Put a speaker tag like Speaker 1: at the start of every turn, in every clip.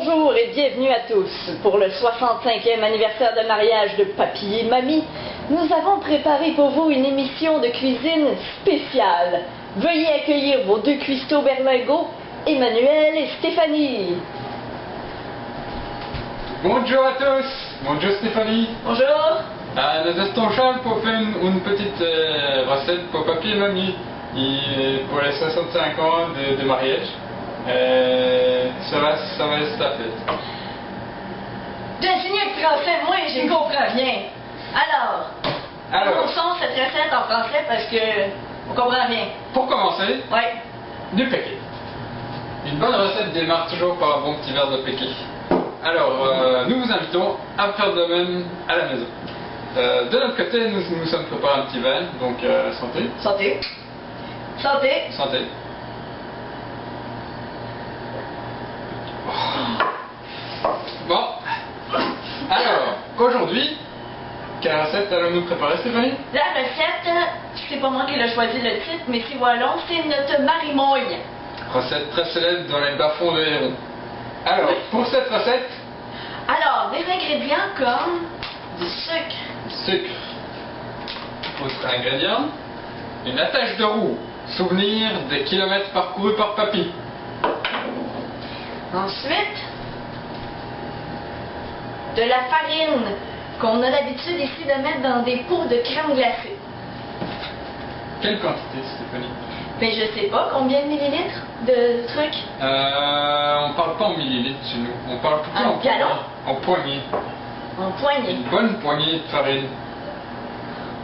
Speaker 1: Bonjour et bienvenue à tous. Pour le 65e anniversaire de mariage de Papy et Mamie, nous avons préparé pour vous une émission de cuisine spéciale. Veuillez accueillir vos deux cuistots berlingots, Emmanuel et Stéphanie.
Speaker 2: Bonjour à tous. Bonjour Stéphanie.
Speaker 1: Bonjour.
Speaker 2: Nous estamos pour faire une petite recette pour Papy et Mamie pour les 65 ans de mariage. Ça va être la fête.
Speaker 1: D'enseigner le français, moi, j'y comprends rien. Alors, commençons cette recette en français parce que on comprend rien.
Speaker 2: Pour commencer, du péqué. Une bonne recette démarre toujours par un bon petit verre de péqué. Alors, nous vous invitons à faire de même à la maison. De notre côté, nous sommes préparés un petit vin, donc santé.
Speaker 1: Santé. Santé.
Speaker 2: Santé. Bon, alors, aujourd'hui, quelle recette allons-nous préparer, Stéphanie?
Speaker 1: La recette, c'est pas moi qui l'ai choisi le titre, mais c'est wallon, c'est notre marimouille.
Speaker 2: Recette très célèbre dans les bas-fonds de Héron. Alors, pour cette recette...
Speaker 1: Alors, des ingrédients comme du sucre.
Speaker 2: Sucre. Autre ingrédient, une attache de roue. Souvenir des kilomètres parcourus par Papy.
Speaker 1: Ensuite, de la farine qu'on a l'habitude ici de mettre dans des pots de crème glacée.
Speaker 2: Quelle quantité, Stéphanie?
Speaker 1: Mais je sais pas, combien de millilitres de trucs?
Speaker 2: On parle pas en millilitres chez nous, on parle plutôt
Speaker 1: en gallons?
Speaker 2: En poignées.
Speaker 1: En poignées.
Speaker 2: Une bonne poignée de farine.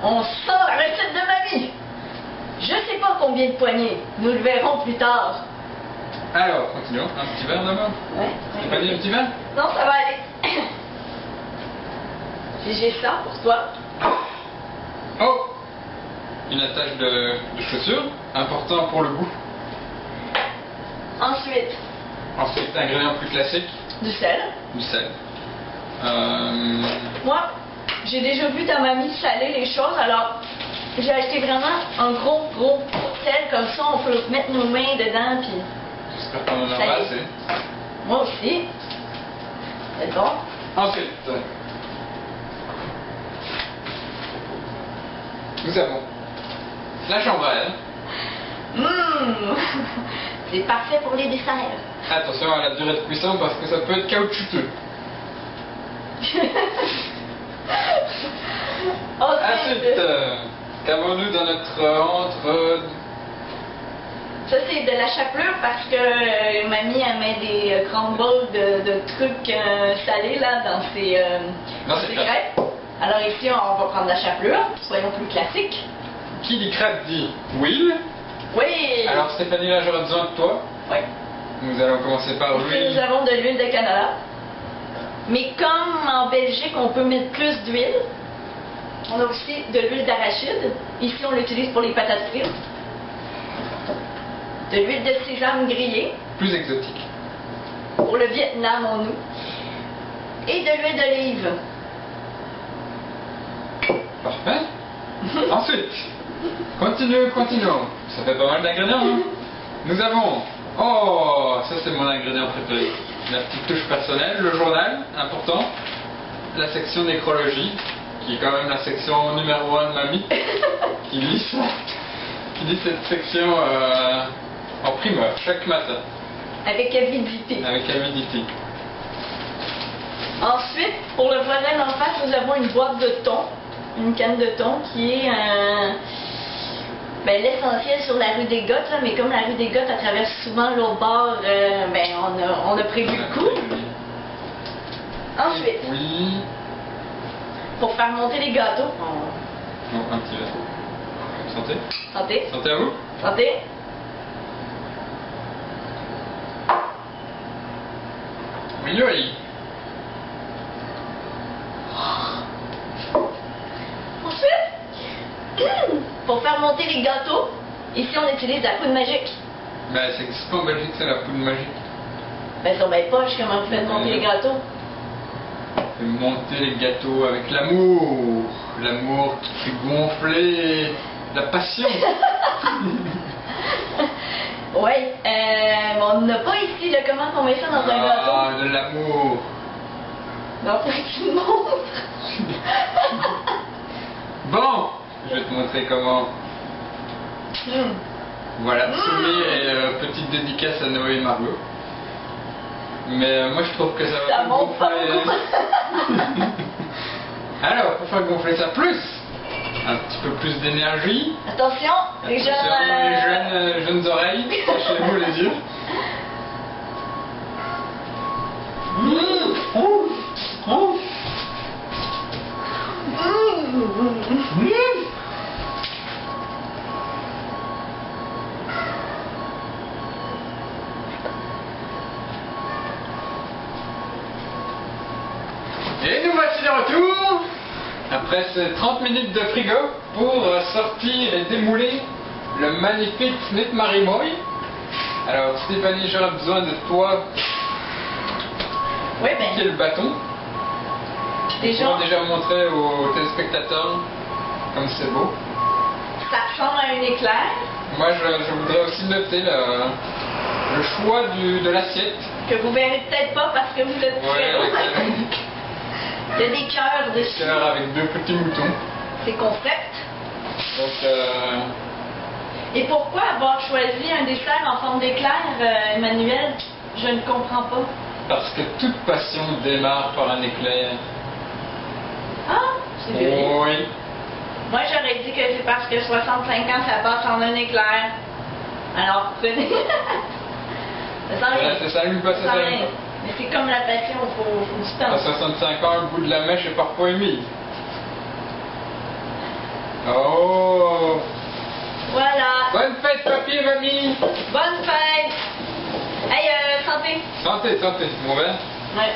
Speaker 1: On sent la recette de mamie. Je sais pas combien de poignées, nous le verrons plus tard.
Speaker 2: Alors, continuons. Un petit verre d'abord?
Speaker 1: Ouais.
Speaker 2: Stéphanie, un petit verre?
Speaker 1: Non, ça va aller. J'ai ça pour toi.
Speaker 2: Oh! Une attache de chaussure, important pour le goût. Ensuite, ingrédient plus classique.
Speaker 1: Du sel.
Speaker 2: Du sel.
Speaker 1: Moi, j'ai déjà vu ta mamie saler les choses, alors j'ai acheté vraiment un gros sel, comme ça on peut mettre nos mains dedans, puis...
Speaker 2: J'espère qu'on en aura assez.
Speaker 1: Moi aussi. C'est bon.
Speaker 2: Ensuite, nous avons la chambre à air.
Speaker 1: C'est parfait pour les desserts.
Speaker 2: Attention à la durée de cuisson parce que ça peut être caoutchouteux. Ensuite, qu'avons-nous dans notre entre...
Speaker 1: Ça, c'est de la chapelure parce que mamie, elle met des crumbles de trucs salés là, dans ses crêpes. Alors ici, on va prendre la chapelure, soyons plus classiques.
Speaker 2: Qui dit crêpe dit huile.
Speaker 1: Oui.
Speaker 2: Alors Stéphanie, là j'aurai besoin de toi.
Speaker 1: Oui.
Speaker 2: Nous allons commencer par l'huile.
Speaker 1: Nous avons de l'huile de canola. Mais comme en Belgique, on peut mettre plus d'huile, on a aussi de l'huile d'arachide. Ici, on l'utilise pour les patates frites. De l'huile de sésame grillée.
Speaker 2: Plus exotique.
Speaker 1: Pour le Vietnam en nous. Et de l'huile d'olive.
Speaker 2: Parfait. Ensuite, continuons. Ça fait pas mal d'ingrédients, hein? Nous avons... Oh, ça c'est mon ingrédient préféré. La petite touche personnelle, le journal, important. La section nécrologie, qui est quand même la section numéro 1 de mamie. Qui lit cette section en primeur, chaque matin.
Speaker 1: Avec avidité.
Speaker 2: Avec avidité.
Speaker 1: Ensuite, pour le voisin d'en face, nous avons une boîte de thon. Une canne de thon qui est l'essentiel sur la rue des Gottes, là, mais comme la rue des Gottes elle traverse souvent l'autre bord, on a prévu le coup. Ensuite,
Speaker 2: oui.
Speaker 1: Pour faire monter les gâteaux,
Speaker 2: Non, un petit verre. Santé.
Speaker 1: Santé.
Speaker 2: Santé à vous.
Speaker 1: Santé.
Speaker 2: Oui, oui.
Speaker 1: Pour faire monter les gâteaux, ici on utilise la poudre magique.
Speaker 2: Ben, ça n'existe pas en Belgique, c'est la poudre magique.
Speaker 1: Ben, sur mes poches, comment vous faites monter les gâteaux?
Speaker 2: On fait monter les gâteaux avec l'amour. L'amour qui fait gonfler la passion.
Speaker 1: Oui, on n'a pas ici là, comment on met ça dans un gâteau?
Speaker 2: Ah, de l'amour.
Speaker 1: Non, faut que tu me montres.
Speaker 2: Bon, je vais te montrer comment. Voilà, soumis et petite dédicace à Noé et Margot. Mais moi je trouve que ça va
Speaker 1: Ça monte pas beaucoup.
Speaker 2: Alors, pour faire gonfler ça plus, un petit peu plus d'énergie.
Speaker 1: Attention, les jeunes.
Speaker 2: Attention, les jeunes oreilles, cachez-vous les yeux. Et nous voici de retour après ces 30 minutes de frigo pour sortir et démouler le magnifique Snip Marimoy. Alors Stéphanie, j'aurais besoin de toi
Speaker 1: Oui,
Speaker 2: qui est le bâton.
Speaker 1: Déjà,
Speaker 2: On va déjà montrer aux téléspectateurs comme c'est beau.
Speaker 1: ça ressemble à un éclair
Speaker 2: Moi je voudrais aussi noter le choix de l'assiette.
Speaker 1: que vous verrez peut-être pas parce que vous êtes très haut. Il y a des cœurs dessus.
Speaker 2: Cœur avec 2 petits moutons.
Speaker 1: C'est concept.
Speaker 2: Donc
Speaker 1: Et pourquoi avoir choisi un dessert en forme d'éclair, Emmanuel? Je ne comprends pas.
Speaker 2: parce que toute passion démarre par un éclair.
Speaker 1: Ah, c'est vrai.
Speaker 2: Oui.
Speaker 1: Moi, j'aurais dit que c'est parce que 65 ans, ça passe en un éclair. Alors, venez. Ça sent rien.
Speaker 2: Ça s'allume pas, ça
Speaker 1: Ça sent
Speaker 2: s'allume
Speaker 1: rien.
Speaker 2: pas.
Speaker 1: Mais c'est comme la passion, faut du temps.
Speaker 2: À 65 ans, le bout de la mèche est parfois humide. Oh!
Speaker 1: Voilà.
Speaker 2: Bonne fête, papy et mamie!
Speaker 1: Bonne fête. Hey, santé.
Speaker 2: Santé, santé, mon verre.
Speaker 1: Ouais.